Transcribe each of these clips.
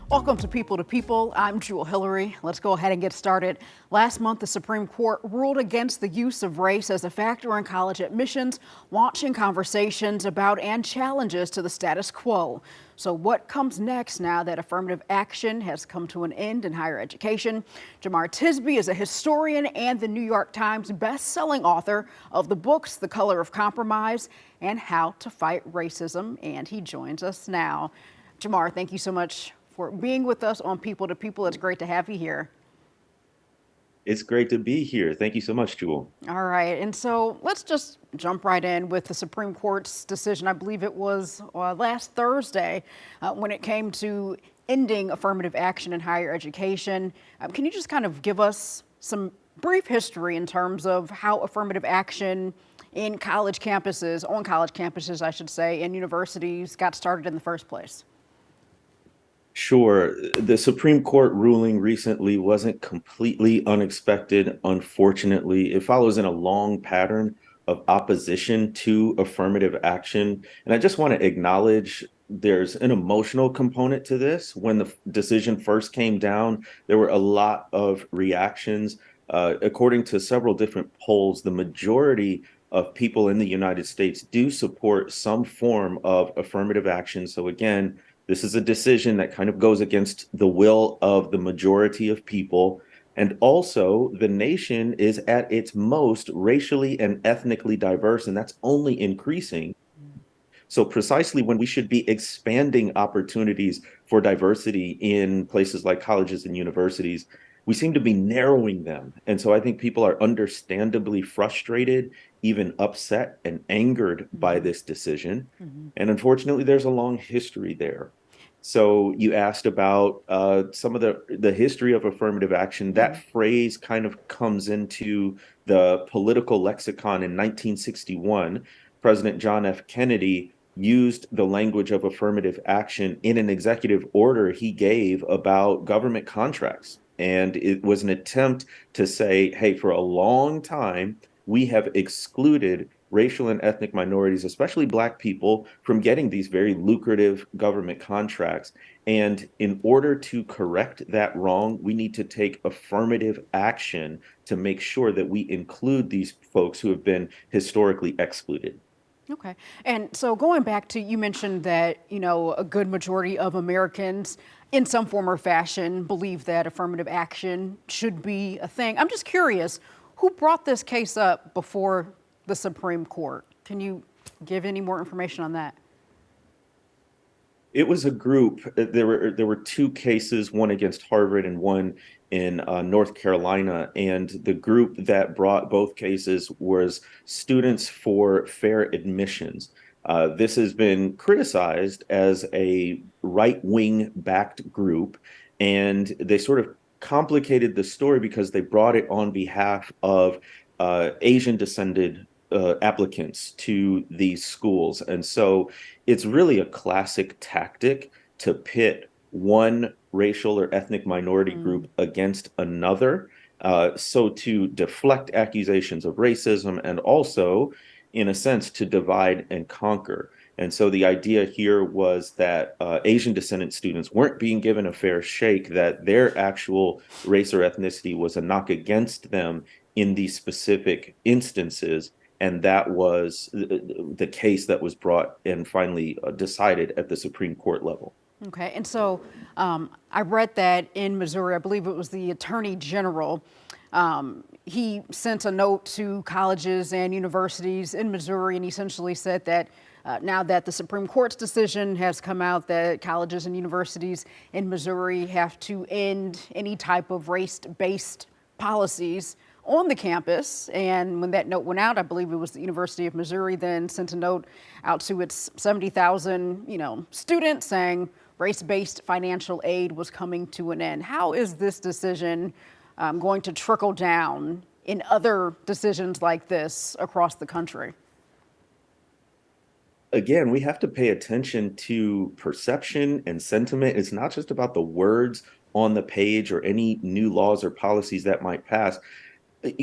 Welcome to People to People. I'm Jewel Hillary. Let's go ahead and get started. Last month, the Supreme Court ruled against the use of race as a factor in college admissions, launching conversations about and challenges to the status quo. So what comes next now that affirmative action has come to an end in higher education? Jemar Tisby is a historian and the New York Times best-selling author of the books The Color of Compromise and How to Fight Racism, and he joins us now. Jemar, thank you so much for being with us on People to People. It's great to have you here. It's great to be here. Thank you so much, Jewel. All right, and so let's just jump right in with the Supreme Court's decision. I believe it was last Thursday when it came to ending affirmative action in higher education. Can you just kind of give us some brief history in terms of how affirmative action in college campuses, on college campuses, I should say, and universities got started in the first place? Sure. The Supreme Court ruling recently wasn't completely unexpected. Unfortunately, it follows in a long pattern of opposition to affirmative action. And I just want to acknowledge there's an emotional component to this. When the decision first came down, there were a lot of reactions. According to several different polls, the majority of people in the United States do support some form of affirmative action. So again, this is a decision that kind of goes against the will of the majority of people. And also, the nation is at its most racially and ethnically diverse, and that's only increasing. So, precisely when we should be expanding opportunities for diversity in places like colleges and universities, we seem to be narrowing them. And so, I think people are understandably frustrated, even upset and angered by this decision. And unfortunately, there's a long history there. So you asked about some of the history of affirmative action. That phrase kind of comes into the political lexicon in 1961. President John F. Kennedy used the language of affirmative action in an executive order he gave about government contracts. And it was an attempt to say, hey, for a long time, we have excluded racial and ethnic minorities, especially Black people, from getting these very lucrative government contracts. And in order to correct that wrong, we need to take affirmative action to make sure that we include these folks who have been historically excluded. Okay. And so going back to, you mentioned that, a good majority of Americans in some form or fashion believe that affirmative action should be a thing. I'm just curious, who brought this case up before the Supreme Court? Can you give any more information on that? It was a group. There were two cases, one against Harvard and one in North Carolina. And the group that brought both cases was Students for Fair Admissions. This has been criticized as a right-wing backed group, and they sort of complicated the story because they brought it on behalf of Asian descended applicants to these schools. And so it's really a classic tactic to pit one racial or ethnic minority group against another. So to deflect accusations of racism and also, in a sense, to divide and conquer. And so the idea here was that Asian descendant students weren't being given a fair shake, that their actual race or ethnicity was a knock against them in these specific instances. And that was the case that was brought and finally decided at the Supreme Court level. Okay. And so I read that in Missouri, I believe it was the Attorney General. He sent a note to colleges and universities in Missouri and essentially said that now that the Supreme Court's decision has come out that colleges and universities in Missouri have to end any type of race-based policies on the campus. And when that note went out, I believe it was the University of Missouri then sent a note out to its 70,000, students saying race-based financial aid was coming to an end. How is this decision going to trickle down in other decisions like this across the country? Again, we have to pay attention to perception and sentiment. It's not just about the words on the page or any new laws or policies that might pass.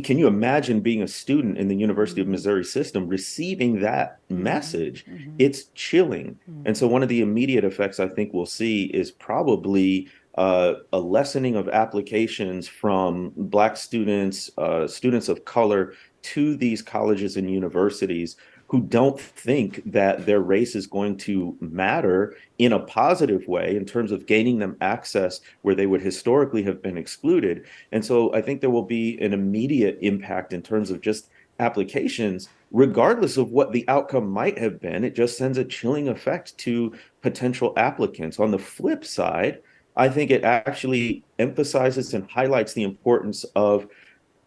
Can you imagine being a student in the University of Missouri system receiving that message? It's chilling. And so one of the immediate effects I think we'll see is probably a lessening of applications from Black students, students of color to these colleges and universities who don't think that their race is going to matter in a positive way in terms of gaining them access where they would historically have been excluded. And so I think there will be an immediate impact in terms of just applications, regardless of what the outcome might have been. It just sends a chilling effect to potential applicants. On the flip side, I think it actually emphasizes and highlights the importance of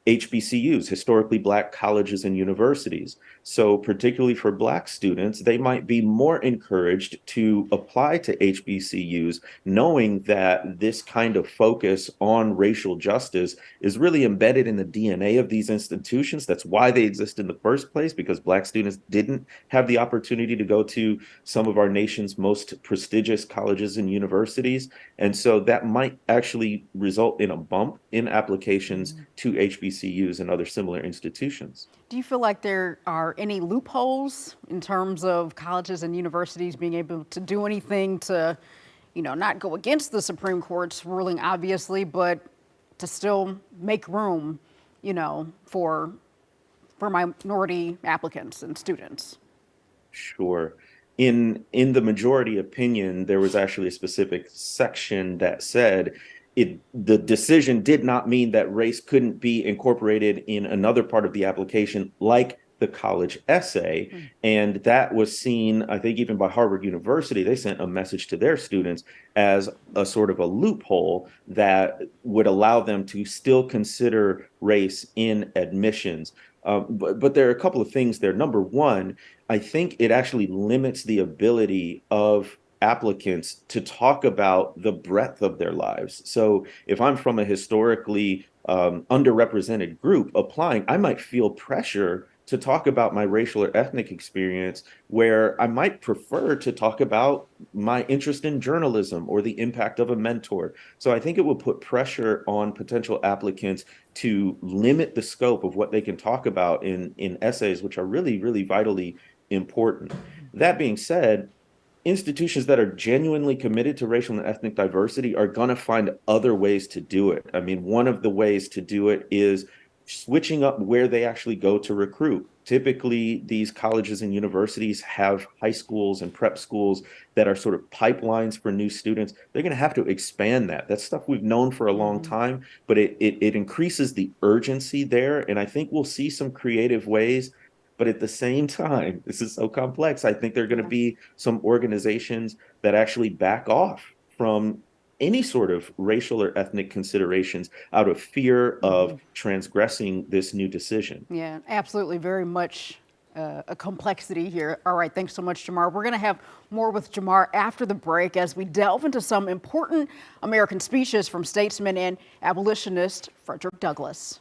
HBCUs, historically Black colleges and universities. So, particularly for Black students, they might be more encouraged to apply to HBCUs, knowing that this kind of focus on racial justice is really embedded in the DNA of these institutions. That's why they exist in the first place, because Black students didn't have the opportunity to go to some of our nation's most prestigious colleges and universities. And so that might actually result in a bump in applications to HBCUs and other similar institutions. Do you feel like there are any loopholes in terms of colleges and universities being able to do anything to, not go against the Supreme Court's ruling, obviously, but to still make room, for minority applicants and students? Sure. In the majority opinion, there was actually a specific section that said the decision did not mean that race couldn't be incorporated in another part of the application, like the college essay. And that was seen, I think, even by Harvard University. They sent a message to their students as a sort of a loophole that would allow them to still consider race in admissions. But there are a couple of things there. Number one, I think it actually limits the ability of applicants to talk about the breadth of their lives. So if I'm from a historically underrepresented group applying, I might feel pressure to talk about my racial or ethnic experience, where I might prefer to talk about my interest in journalism or the impact of a mentor. So I think it will put pressure on potential applicants to limit the scope of what they can talk about in essays, which are really, really vitally important. That being said, institutions that are genuinely committed to racial and ethnic diversity are going to find other ways to do it. I mean, one of the ways to do it is switching up where they actually go to recruit. Typically, these colleges and universities have high schools and prep schools that are sort of pipelines for new students. They're going to have to expand that. That's stuff we've known for a long time, but it increases the urgency there. And I think we'll see some creative ways. But at the same time, this is so complex. I think there are going to be some organizations that actually back off from any sort of racial or ethnic considerations out of fear of transgressing this new decision. Yeah, absolutely. Very much a complexity here. All right. Thanks so much, Jamar. We're going to have more with Jamar after the break as we delve into some important American speeches from statesman and abolitionist Frederick Douglass.